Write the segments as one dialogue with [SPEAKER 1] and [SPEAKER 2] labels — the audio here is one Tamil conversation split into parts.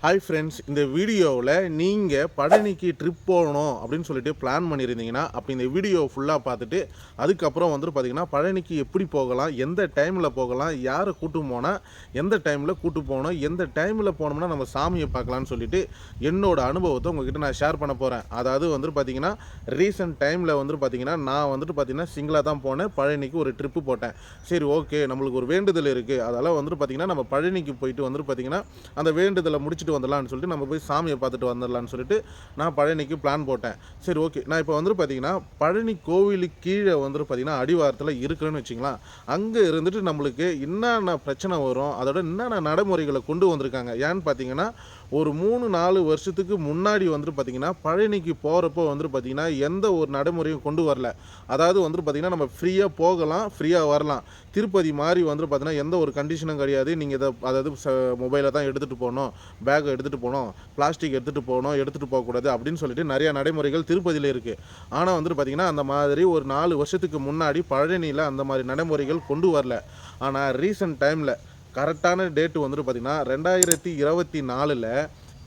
[SPEAKER 1] ஹாய் ஃப்ரெண்ட்ஸ், இந்த வீடியோவில் நீங்கள் பழனிக்கு ட்ரிப் போகணும் அப்படின்னு சொல்லிட்டு பிளான் பண்ணியிருந்தீங்கன்னா, அப்போ இந்த வீடியோ ஃபுல்லாக பார்த்துட்டு அதுக்கப்புறம் பார்த்தீங்கன்னா பழனிக்கு எப்படி போகலாம், எந்த டைமில் போகலாம், யாரை கூட்டு போனால் எந்த டைமில் கூட்டு போகணும், எந்த டைமில் போனோம்னா நம்ம சாமியை பார்க்கலான்னு சொல்லிட்டு என்னோட அனுபவத்தை உங்ககிட்ட நான் ஷேர் பண்ண போகிறேன். அதாவது பார்த்தீங்கன்னா ரீசெண்ட் டைமில் பார்த்தீங்கன்னா நான் பார்த்தீங்கன்னா சிங்கிளாக தான் போனேன். பழனிக்கு ஒரு ட்ரிப்பு போட்டேன். சரி, ஓகே, நம்மளுக்கு ஒரு வேண்டுதல் இருக்குது, அதெல்லாம் பார்த்தீங்கன்னா நம்ம பழனிக்கு போயிட்டு பார்த்தீங்கன்னா அந்த வேண்டுதலை முடிச்சுட்டு வந்துடலாம்னு சொல்லிட்டு நம்ம போய் சாமியை பார்த்துட்டு வந்துடலான்னு சொல்லிட்டு நான் பழனிக்கு பிளான் போட்டேன். சரி, ஓகே, நான் இப்போ பார்த்தீங்கன்னா பழனி கோவிலுக்கு கீழே பார்த்தீங்கன்னா அடிவாரத்தில் இருக்குன்னு வச்சிங்களேன். அங்கே இருந்துட்டு நம்மளுக்கு என்னென்ன பிரச்சனை வரும், அதோட என்னென்ன நடைமுறைகளை கொண்டு வந்திருக்காங்க. ஏன்னு பார்த்தீங்கன்னா ஒரு 3-4 வருஷத்துக்கு முன்னாடி பார்த்தீங்கன்னா பழனிக்கு போகிறப்போ பார்த்தீங்கன்னா எந்த ஒரு நடைமுறையும் கொண்டு வரல. அதாவது பார்த்தீங்கன்னா நம்ம ஃப்ரீயாக போகலாம், ஃப்ரீயாக வரலாம். திருப்பதி மாதிரி பார்த்தீங்கன்னா எந்த ஒரு கண்டிஷனும் கிடையாது. நீங்கள் இதை அதாவது மொபைலை தான் எடுத்துகிட்டு போகணும், பேக்கை எடுத்துகிட்டு போகணும், பிளாஸ்டிக் எடுத்துகிட்டு போகணும், எடுத்துகிட்டு போகக்கூடாது அப்படின்னு சொல்லிட்டு நிறையா நடைமுறைகள் திருப்பதியில் இருக்குது. ஆனால் பார்த்தீங்கன்னா அந்த மாதிரி ஒரு 4 வருஷத்துக்கு முன்னாடி பழனியில் அந்த மாதிரி நடைமுறைகள் கொண்டு வரல. ஆனால் ரீசெண்ட் டைமில் கரெக்டான டேட்டு பார்த்தீங்கன்னா 2024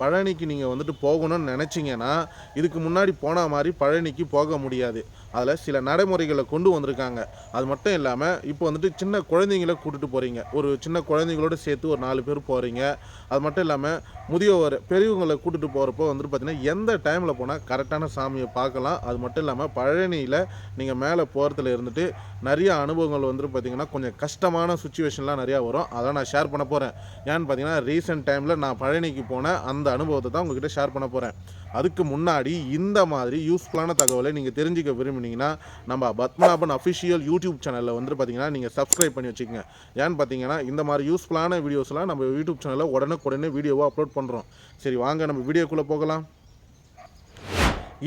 [SPEAKER 1] பழனிக்கு நீங்கள் போகணும்னு நினச்சிங்கன்னா இதுக்கு முன்னாடி போன மாதிரி பழனிக்கு போக முடியாது. அதில் சில நடைமுறைகளை கொண்டு வந்திருக்காங்க. அது மட்டும் இல்லாமல் இப்போ சின்ன குழந்தைங்கள கூட்டிகிட்டு போகிறீங்க, ஒரு சின்ன குழந்தைங்களோட சேர்த்து ஒரு 4 பேர் போகிறீங்க. அது மட்டும் இல்லாமல் முதியோர் பெரியவங்களை கூட்டிகிட்டு போகிறப்போ பார்த்திங்கன்னா எந்த டைமில் போனால் கரெக்டான சாமியை பார்க்கலாம். அது மட்டும் இல்லாமல் பழனியில் நீங்கள் மேலே போகிறதுல இருந்துட்டு நிறைய அனுபவங்கள் பார்த்திங்கன்னா கொஞ்சம் கஷ்டமான சுச்சுவேஷன்லாம் நிறையா வரும். அதெல்லாம் நான் ஷேர் பண்ண போகிறேன். ஏன்னு பார்த்தீங்கன்னா ரீசெண்ட் டைமில் நான் பழனிக்கு போன அந்த அனுபவத்தை தான் உங்ககிட்ட ஷேர் பண்ண போகிறேன். அதுக்கு முன்னாடி இந்த மாதிரி யூஸ்ஃபுல்லான தகவலை நீங்கள் தெரிஞ்சுக்க விரும்பினீங்கன்னா நம்ம பத்மநாபன் அஃபிஷியல் யூடியூப் சேனலில் பார்த்தீங்கன்னா நீங்கள் சப்ஸ்கிரைப் பண்ணி வச்சுக்கோங்க. ஏன்னு பார்த்தீங்கன்னா இந்த மாதிரி யூஸ்ஃபுல்லான வீடியோஸ்லாம் நம்ம யூடியூப் சேனலில் உடனுக்குடனே வீடியோவாக அப்லோட் பண்ணுறோம். சரி, வாங்க நம்ம வீடியோக்குள்ளே போகலாம்.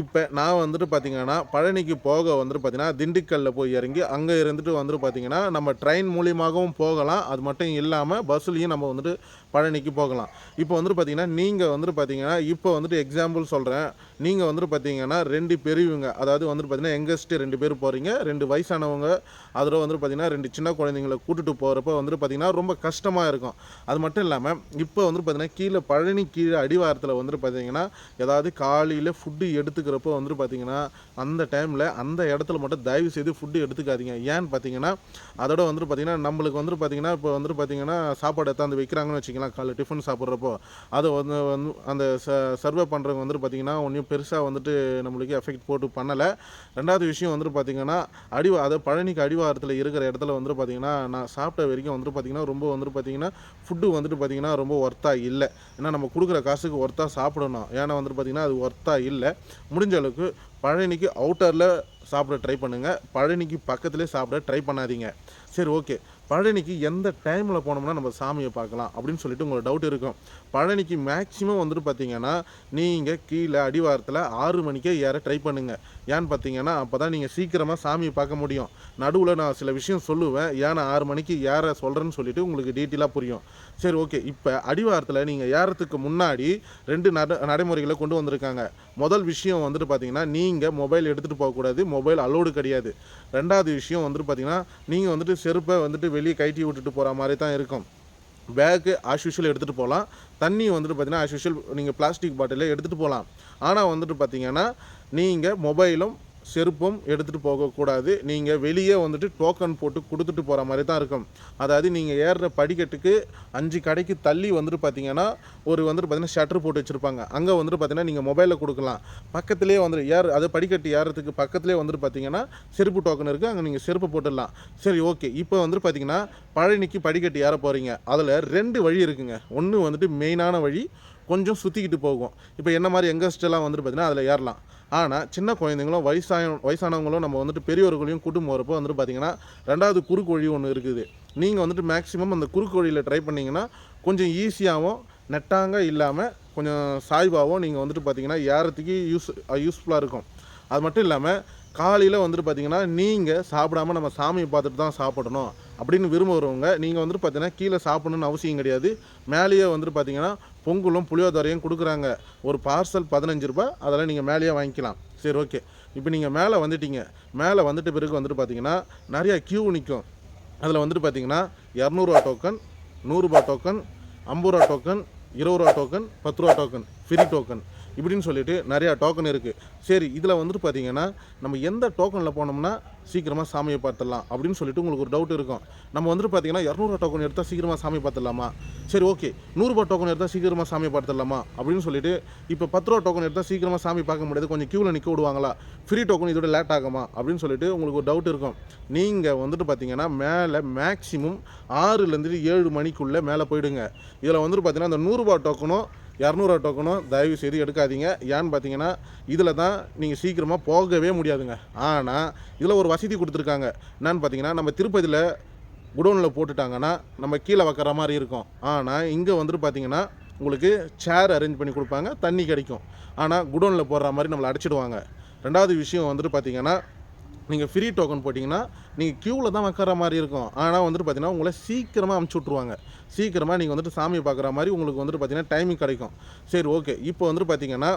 [SPEAKER 1] இப்போ நான் பார்த்தீங்கன்னா பழனிக்கு போக பார்த்தீங்கன்னா திண்டுக்கல்லில் போய் இறங்கி அங்கே இருந்துட்டு பார்த்தீங்கன்னா நம்ம ட்ரெயின் மூலியமாகவும் போகலாம். அது மட்டும் இல்லாமல் பஸ்ஸுலேயும் நம்ம பழனிக்கு போகலாம். இப்போ பார்த்தீங்கன்னா நீங்கள் பார்த்தீங்கன்னா இப்போ எக்ஸாம்பிள் சொல்கிறேன். நீங்கள் பார்த்தீங்கன்னா 2 பெரியவங்க, அதாவது பார்த்தீங்கன்னா யங்கஸ்ட்டு 2 பேர் போகிறீங்க, 2 வயசானவங்க, அதில் பார்த்தீங்கன்னா 2 சின்ன குழந்தைங்களை கூட்டிகிட்டு போகிறப்ப பார்த்தீங்கன்னா ரொம்ப கஷ்டமாக இருக்கும். அது மட்டும் இல்லாமல் இப்போ பார்த்தீங்கன்னா கீழே பழனி கீழே அடிவாரத்தில் பார்த்தீங்கன்னா ஏதாவது காலையில் ஃபுட்டு எடுத்துக்கிறப்போ பார்த்தீங்கன்னா அந்த டைமில் அந்த இடத்துல மட்டும் தயவு செய்து ஃபுட்டு எடுத்துக்காதீங்க. ஏன்னு பார்த்தீங்கன்னா அதோட பார்த்தீங்கன்னா நம்மளுக்கு பார்த்தீங்கன்னா இப்போ பார்த்தீங்கன்னா சாப்பாடு எடுத்தாந்து வைக்கிறாங்கன்னு வச்சுக்கலாம். காலையில் டிஃபன் சாப்பிட்றப்போ அதை அந்த சர்வே பண்ணுறவங்க பார்த்தீங்கன்னா ஒன்றும் பெருசாக நம்மளுக்கு எஃபெக்ட் போட்டு பண்ணலை. ரெண்டாவது விஷயம் பார்த்தீங்கன்னா அதை பழனிக்கு அடிவாரத்தில் இருக்கிற இடத்துல பார்த்தீங்கன்னா நான் சாப்பிட்ட வரைக்கும் பார்த்தீங்கன்னா ரொம்ப பார்த்தீங்கன்னா ஃபுட்டு பார்த்தீங்கன்னா ரொம்ப ஒர்த்தாக இல்லை. ஏன்னா நம்ம கொடுக்குற காசுக்கு ஒர்த்தாக சாப்பிடணும். ஏன்னா பார்த்தீங்கன்னா அது ஒர்த்தாக இல்லை. முடிஞ்ச அளவுக்கு பழனிக்கு அவுட்டரில் சாப்பிட ட்ரை பண்ணுங்கள், பழனிக்கு பக்கத்துலேயே சாப்பிட ட்ரை பண்ணாதீங்க. சரி, ஓகே, பழனிக்கு எந்த டைமில் போனோம்னா நம்ம சாமியை பார்க்கலாம் அப்படின்னு சொல்லிட்டு உங்களுக்கு டவுட் இருக்கும். பழனிக்கு மேக்ஸிமம் பார்த்தீங்கன்னா நீங்கள் கீழே அடிவாரத்தில் 6 மணிக்கே ஏற ட்ரை பண்ணுங்கள். ஏன்னு பார்த்தீங்கன்னா அப்போ தான் நீங்கள் சீக்கிரமாக சாமியை பார்க்க முடியும். நடுவில் நான் சில விஷயம் சொல்லுவேன், ஏன்னா 6 மணிக்கு ஏற சொல்கிறேன்னு சொல்லிட்டு உங்களுக்கு டீட்டெயிலாக புரியும். சரி, ஓகே, இப்போ அடிவாரத்தில் நீங்கள் ஏறத்துக்கு முன்னாடி 2 நடைமுறைகளை கொண்டு வந்திருக்காங்க. முதல் விஷயம் பார்த்தீங்கன்னா நீங்கள் மொபைல் எடுத்துகிட்டு போகக்கூடாது, மொபைல் அலோடு கிடையாது. ரெண்டாவது விஷயம் பார்த்தீங்கன்னா நீங்கள் செருப்பை வெளியே கழட்டி விட்டுட்டு போகிற மாதிரி தான் இருக்கும். பேக்கு ஆஸ் யூஷுவல் எடுத்துகிட்டு போகலாம். தண்ணி பார்த்தீங்கன்னா ஆஸ் யூஷுவல் நீங்கள் பிளாஸ்டிக் பாட்டிலே எடுத்துகிட்டு போகலாம். ஆனால் பார்த்தீங்கன்னா நீங்கள் மொபைலும் செருப்பும் எடுத்துகிட்டு போகக்கூடாது. நீங்கள் வெளியே டோக்கன் போட்டு கொடுத்துட்டு போகிற மாதிரி தான் இருக்கும். அதாவது நீங்கள் ஏறுற படிக்கட்டுக்கு 5 கடைக்கு தள்ளி பார்த்தீங்கன்னா ஒரு பார்த்தீங்கன்னா ஷட்டர் போட்டு வச்சுருப்பாங்க. அங்கே பார்த்தீங்கன்னா நீங்கள் மொபைலில் கொடுக்கலாம். பக்கத்துலேயே அது படிக்கட்டு ஏறத்துக்கு பக்கத்துலேயே பார்த்தீங்கன்னா செருப்பு டோக்கன் இருக்குது, அங்கே நீங்கள் செருப்பு போட்டுடலாம். சரி, ஓகே, இப்போ பார்த்தீங்கன்னா பழனிக்கு படிக்கட்டு ஏற போகிறீங்க. அதில் 2 வழி இருக்குங்க. ஒன்று மெயினான வழி, கொஞ்சம் சுற்றிக்கிட்டு போகும். இப்போ என்ன மாதிரி யங்கஸ்டெல்லாம் பார்த்தீங்கன்னா அதில் ஏறலாம். ஆனால் சின்ன குழந்தைங்களும் வயசானவங்களும் நம்ம பெரியவர்களையும் கூட்டும் போகிறப்போ பார்த்தீங்கன்னா 2வது குறுக்கு வழி ஒன்று இருக்குது. நீங்கள் மேக்ஸிமம் அந்த குறுக்கு வழியில் ட்ரை பண்ணிங்கன்னா கொஞ்சம் ஈஸியாகவும் நெட்டாங்க இல்லாமல் கொஞ்சம் சாய்வாகவும் நீங்கள் பார்த்தீங்கன்னா ஏறத்துக்கு யூஸ்ஃபுல்லாக இருக்கும். அது மட்டும் இல்லாமல் காலையில் பார்த்தீங்கன்னா நீங்கள் சாப்பிடாமல் நம்ம சாமியை பார்த்துட்டு தான் சாப்பிடணும் அப்படின்னு விரும்புகிறவங்க நீங்கள் பார்த்தீங்கன்னா கீழே சாப்பிடணுன்னு அவசியம் கிடையாது. மேலேயே பார்த்தீங்கன்னா பொங்கலும் புளியோதரையும் கொடுக்குறாங்க. ஒரு பார்சல் 15 ரூபாய், அதெல்லாம் நீங்கள் மேலேயே வாங்கிக்கலாம். சரி, ஓகே, இப்போ நீங்கள் மேலே வந்துட்டீங்க. மேலே வந்துட்ட பிறகு பார்த்தீங்கன்னா நிறையா க்யூ நிற்கும். அதில் பார்த்தீங்கன்னா 200 ரூபா டோக்கன், 100 ரூபா டோக்கன், 50 ரூபா டோக்கன், ரூபா டோக்கன், 10 ரூபா டோக்கன், ஃப்ரீ டோக்கன் இப்படின்னு சொல்லிட்டு நிறையா டோக்கன் இருக்குது. சரி, இதில் வந்துட்டு பார்த்தீங்கன்னா நம்ம எந்த டோக்கனில் போனோம்னா சீக்கிரமாக சாமியை பார்த்துடலாம் அப்படின்னு சொல்லிட்டு உங்களுக்கு ஒரு டவுட் இருக்கும். நம்ம வந்துட்டு பார்த்தீங்கன்னா 200 டோக்கன் எடுத்தால் சீக்கிரமாக சாமி பார்த்துடலாமா, சரி ஓகே 100 டோக்கன் எடுத்தால் சீக்கிரமாக சாமி பார்த்துடலாமா அப்படின்னு சொல்லிட்டு, இப்போ 10 ரூபா டோக்கன் எடுத்தால் சீக்கிரமாக சாமி பார்க்க முடியாது, கொஞ்சம் க்யூவில் நிற்க விடுவாங்களா, ஃப்ரீ டோக்கன் இதோட லேட் ஆகுமா அப்படின்னு சொல்லிட்டு உங்களுக்கு ஒரு டவுட் இருக்கும். நீங்கள் வந்துட்டு பார்த்தீங்கன்னா மேலே மேக்ஸிமம் 6லேருந்து 7 மணிக்குள்ளே மேலே போயிடுங்க. இதில் வந்துட்டு பார்த்தீங்கன்னா அந்த 100 ரூபா டோக்கனும் 200 டோக்கனும் தயவு செய்து எடுக்காதீங்க. ஏன்னு பார்த்தீங்கன்னா இதில் தான் நீங்கள் சீக்கிரமாக போகவே முடியாதுங்க. ஆனால் இதில் ஒரு வசதி கொடுத்துருக்காங்க. என்னன்னு பார்த்தீங்கன்னா நம்ம திருப்பதியில் குடோனில் போட்டுட்டாங்கன்னா நம்ம கீழே வைக்கிற மாதிரி இருக்கும். ஆனால் இங்கே வந்துட்டு பார்த்தீங்கன்னா உங்களுக்கு சேர் அரேஞ்ச் பண்ணி கொடுப்பாங்க, தண்ணி கிடைக்கும். ஆனால் குடோனில் போடுற மாதிரி நம்மளை அடிச்சிடுவாங்க. ரெண்டாவது விஷயம் வந்துட்டு பார்த்தீங்கன்னா நீங்கள் ஃப்ரீ டோக்கன் போட்டிங்கன்னா நீங்கள் க்யூவில் தான் வைக்கிற மாதிரி இருக்கும். ஆனால் வந்துட்டு பார்த்தீங்கன்னா உங்களை சீக்கிரமாக அமுச்சு விட்ருவாங்க. சீக்கிரமாக நீங்கள் வந்துட்டு சாமியை பார்க்குற மாதிரி உங்களுக்கு வந்துட்டு பார்த்தீங்கன்னா டைமிங் கிடைக்கும். சரி ஓகே, இப்போ வந்துட்டு பார்த்தீங்கன்னா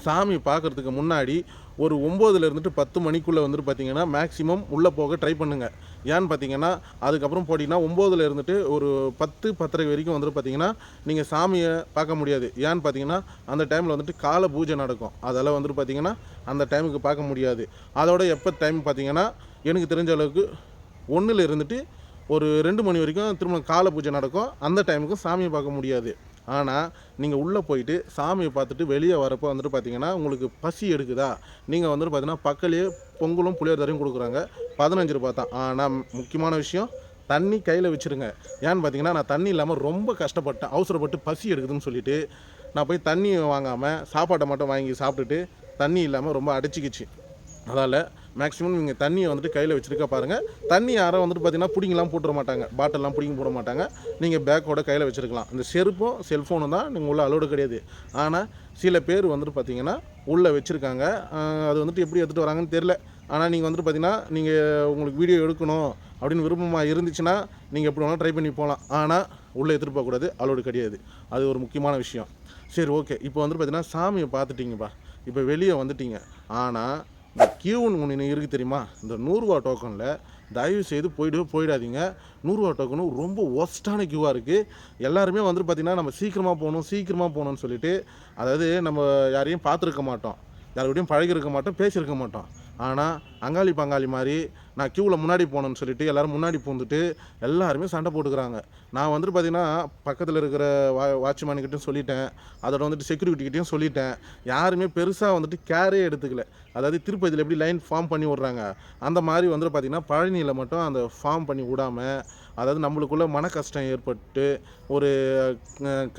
[SPEAKER 1] சாமி பார்க்குறதுக்கு முன்னாடி ஒரு 9லேருந்து 10 மணிக்குள்ளே வந்துட்டு பார்த்தீங்கன்னா மேக்ஸிமம் உள்ளே போக ட்ரை பண்ணுங்கள். ஏன்னு பார்த்தீங்கன்னா அதுக்கப்புறம் போட்டிங்கன்னா 9ல் இருந்துட்டு ஒரு 10, 10:30 வரைக்கும் வந்துட்டு பார்த்தீங்கன்னா நீங்கள் சாமியை பார்க்க முடியாது. ஏன்னு பார்த்தீங்கன்னா அந்த டைமில் வந்துட்டு காலை பூஜை நடக்கும். அதெல்லாம் வந்துட்டு பார்த்தீங்கன்னா அந்த டைமுக்கு பார்க்க முடியாது. அதோட எப்போ டைம் பார்த்தீங்கன்னா எனக்கு தெரிஞ்ச அளவுக்கு 1ல் இருந்துட்டு ஒரு 2 மணி வரைக்கும் திரும்ப காலை பூஜை நடக்கும். அந்த டைமுக்கு சாமியை பார்க்க முடியாது. ஆனால் நீங்கள் உள்ளே போயிட்டு சாமியை பார்த்துட்டு வெளியே வரப்போ வந்துட்டு பார்த்தீங்கன்னா உங்களுக்கு பசி எடுக்குதா, நீங்கள் வந்துட்டு பார்த்தீங்கன்னா பக்கத்துலேயே பொங்கலும் புளியோதரையும் கொடுக்குறாங்க, 15 ரூபா தான். ஆனால் முக்கியமான விஷயம் தண்ணி கையில் வச்சுருங்க. ஏன்னு பார்த்தீங்கன்னா நான் தண்ணி இல்லாமல் ரொம்ப கஷ்டப்பட்டேன். அவசரப்பட்டு பசி எடுக்குதுன்னு சொல்லிவிட்டு நான் போய் தண்ணி வாங்காமல் சாப்பாட்டை மட்டும் வாங்கி சாப்பிட்டுட்டு தண்ணி இல்லாமல் ரொம்ப அடைச்சிக்கிச்சு. அதால் மேக்ஸிமம் நீங்கள் தண்ணியை வந்துட்டு கையில் வச்சுருக்க பாருங்கள். தண்ணி யாரும் வந்துட்டு பார்த்தீங்கன்னா பிடிங்கலாம் போட்டுற மாட்டாங்க, பாட்டிலெலாம் பிடிங்கி போட மாட்டாங்க. நீங்கள் பேக்கோட கையில் வச்சுருக்கலாம். இந்த செருப்பும் செல்ஃபோனும் தான் நீங்கள் உள்ள அலோடு கிடையாது. ஆனால் சில பேர் வந்துட்டு பார்த்தீங்கன்னா உள்ளே வச்சுருக்காங்க. அது வந்துட்டு எப்படி எடுத்துகிட்டு வராங்கன்னு தெரில. ஆனால் நீங்கள் வந்துட்டு பார்த்தீங்கன்னா நீங்கள் உங்களுக்கு வீடியோ எடுக்கணும் அப்படின்னு விருப்பமாக இருந்துச்சுன்னா நீங்கள் எப்படி வேணாலும் ட்ரை பண்ணி போகலாம். ஆனால் உள்ளே எடுத்துகிட்டு போகக்கூடாது, அலோடு கிடையாது. அது ஒரு முக்கியமான விஷயம். சரி ஓகே, இப்போ வந்துட்டு பார்த்தீங்கன்னா சாமியை பார்த்துட்டிங்கப்பா, இப்போ வெளியே வந்துட்டீங்க. ஆனால் இந்த க்யூன்னு ஒன்று இருக்குது தெரியுமா, இந்த 100 ரூபா டோக்கனில் தயவு செய்து போயிடாதீங்க. 100 ரூபா டோக்கனும் ரொம்ப ஒஸ்ட்டான க்யூவாக இருக்குது. எல்லாருமே வந்துட்டு பார்த்திங்கன்னா நம்ம சீக்கிரமாக போகணும்னு சொல்லிட்டு, அதாவது நம்ம யாரையும் பார்த்துருக்க மாட்டோம், யாரோடையும் பழகிருக்க மாட்டோம், பேசியிருக்க மாட்டோம். ஆனால் அங்காளி பங்காளி மாதிரி நான் க்யூவில் முன்னாடி போகணுன்னு சொல்லிட்டு எல்லோரும் முன்னாடி பூந்துட்டு எல்லாருமே சண்டை போட்டுக்கிறாங்க. நான் வந்துட்டு பார்த்திங்கன்னா பக்கத்தில் இருக்கிற வாட்ச்மேன்கிட்டையும் சொல்லிட்டேன், அதோட வந்துட்டு செக்யூரிட்டிகிட்டையும் சொல்லிட்டேன். யாருமே பெருசாக வந்துட்டு கேரே எடுத்துக்கல. அதாவது திருப்பதியில் எப்படி லைன் ஃபார்ம் பண்ணி விட்றாங்க அந்த மாதிரி வந்துட்டு பார்த்திங்கன்னா பழனியில் மட்டும் அந்த ஃபார்ம் பண்ணி விடாமல், அதாவது நம்மளுக்குள்ள மன கஷ்டம் ஏற்பட்டு ஒரு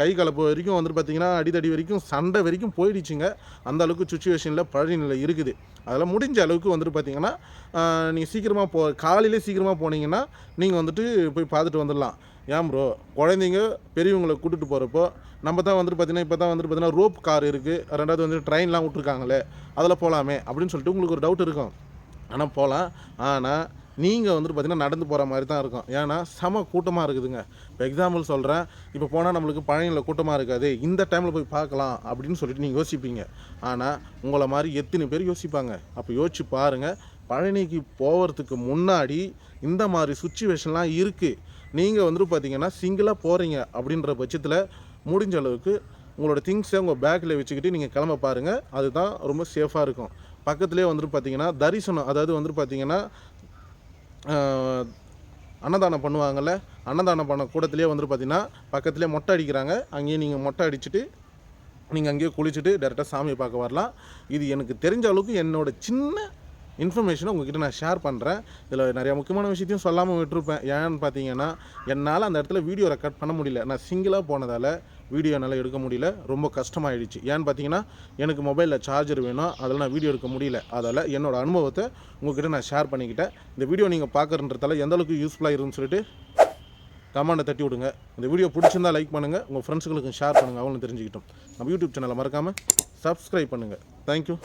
[SPEAKER 1] கை கலப்பு வரைக்கும் வந்துட்டு பார்த்திங்கன்னா அடிதடி வரைக்கும் சண்டை வரைக்கும் போயிடுச்சுங்க. அந்த அளவுக்கு சுச்சுவேஷனில் பழனியில் இருக்குது. அதெல்லாம் முடிஞ்ச அளவுக்கு வந்துட்டு பார்த்திங்கன்னா நீங்கள் சீக்கிரமாக காலையிலே சீக்கிரமாக போனீங்கன்னா நீங்கள் வந்துட்டு போய் பார்த்துட்டு வந்துடலாம். ஏன் ப்ரோ, குழந்தைங்க பெரியவங்களை கூட்டிகிட்டு போகிறப்போ நம்ம தான் வந்துட்டு பார்த்திங்கன்னா இப்போ தான் வந்துட்டு பார்த்திங்கன்னா ரோப் கார் இருக்குது, ரெண்டாவது வந்துட்டு ட்ரெயின்லாம் விட்ருக்காங்களே அதில் போகலாமே அப்படின்னு சொல்லிட்டு உங்களுக்கு ஒரு டவுட் இருக்கும். ஆனால் போகலாம். ஆனால் நீங்கள் வந்துட்டு பார்த்திங்கன்னா நடந்து போகிற மாதிரி தான் இருக்கும். ஏன்னா செம கூட்டமாக இருக்குதுங்க. இப்போ எக்ஸாம்பிள் சொல்கிறேன், இப்போ போனால் நம்மளுக்கு பழனியில் கூட்டமாக இருக்காது, இந்த டைமில் போய் பார்க்கலாம் அப்படின்னு சொல்லிட்டு நீங்கள் யோசிப்பீங்க. ஆனால் உங்களை மாதிரி எத்தனை பேர் யோசிப்பாங்க. அப்போ யோசிச்சு பாருங்கள், பழனிக்கு போகிறதுக்கு முன்னாடி இந்த மாதிரி சுச்சுவேஷன்லாம் இருக்குது. நீங்கள் வந்துட்டு பார்த்திங்கன்னா சிங்கிளாக போகிறீங்க அப்படின்ற பட்சத்தில் முடிஞ்ச அளவுக்கு உங்களோட திங்ஸை உங்கள் பேக்கில் வச்சுக்கிட்டு நீங்கள் கிளம்ப பாருங்கள். அதுதான் ரொம்ப சேஃபாக இருக்கும். பக்கத்துலேயே வந்துட்டு பார்த்திங்கன்னா தரிசனம், அதாவது வந்துட்டு பார்த்திங்கன்னா அன்னதானம் பண்ணுவாங்கள்ல, அன்னதானம் பண்ண கூடத்துலேயே வந்துட்டு பார்த்திங்கன்னா பக்கத்துலேயே மொட்டை அடிக்கிறாங்க. அங்கேயே நீங்கள் மொட்டை அடிச்சுட்டு நீங்கள் அங்கேயே குளிச்சுட்டு டேரெக்டாக சாமியை பார்க்க வரலாம். இது எனக்கு தெரிஞ்ச அளவுக்கு என்னோடய சின்ன இன்ஃபர்மேஷனை உங்கள்கிட்ட நான் ஷேர் பண்ணுறேன். இதில் நிறையா முக்கியமான விஷயத்தையும் சொல்லாமல் விட்டுருப்பேன். ஏன்னு பார்த்தீங்கன்னா என்னால் அந்த இடத்துல வீடியோ ரெக்கார்ட் பண்ண முடியல. நான் சிங்கிளாக போனதால் வீடியோ என்னால் எடுக்க முடியல, ரொம்ப கஷ்டமாயிடுச்சு. ஏன்னு பார்த்தீங்கன்னா எனக்கு மொபைலில் சார்ஜர் வேணும், அதில் நான் வீடியோ எடுக்க முடியல. அதால் என்னோடய அனுபவத்தை உங்கள்கிட்ட நான் ஷேர் பண்ணிக்கிட்டேன். இந்த வீடியோ நீங்கள் பார்க்குறன்றதால எந்த அளவுக்கு யூஸ்ஃபுல்லாக இருக்குன்னு சொல்லிட்டு கமெண்ட்டை தட்டி விடுங்க. இந்த வீடியோ பிடிச்சிருந்தா லைக் பண்ணுங்கள், உங்கள் ஃப்ரெண்ட்ஸுங்களுக்கு ஷேர் பண்ணுங்கள், அவங்களும் தெரிஞ்சுக்கிட்டோம். நம்ம யூடியூப் சேனலை மறக்காமல் சப்ஸ்கிரைப் பண்ணுங்கள். தேங்க்யூ.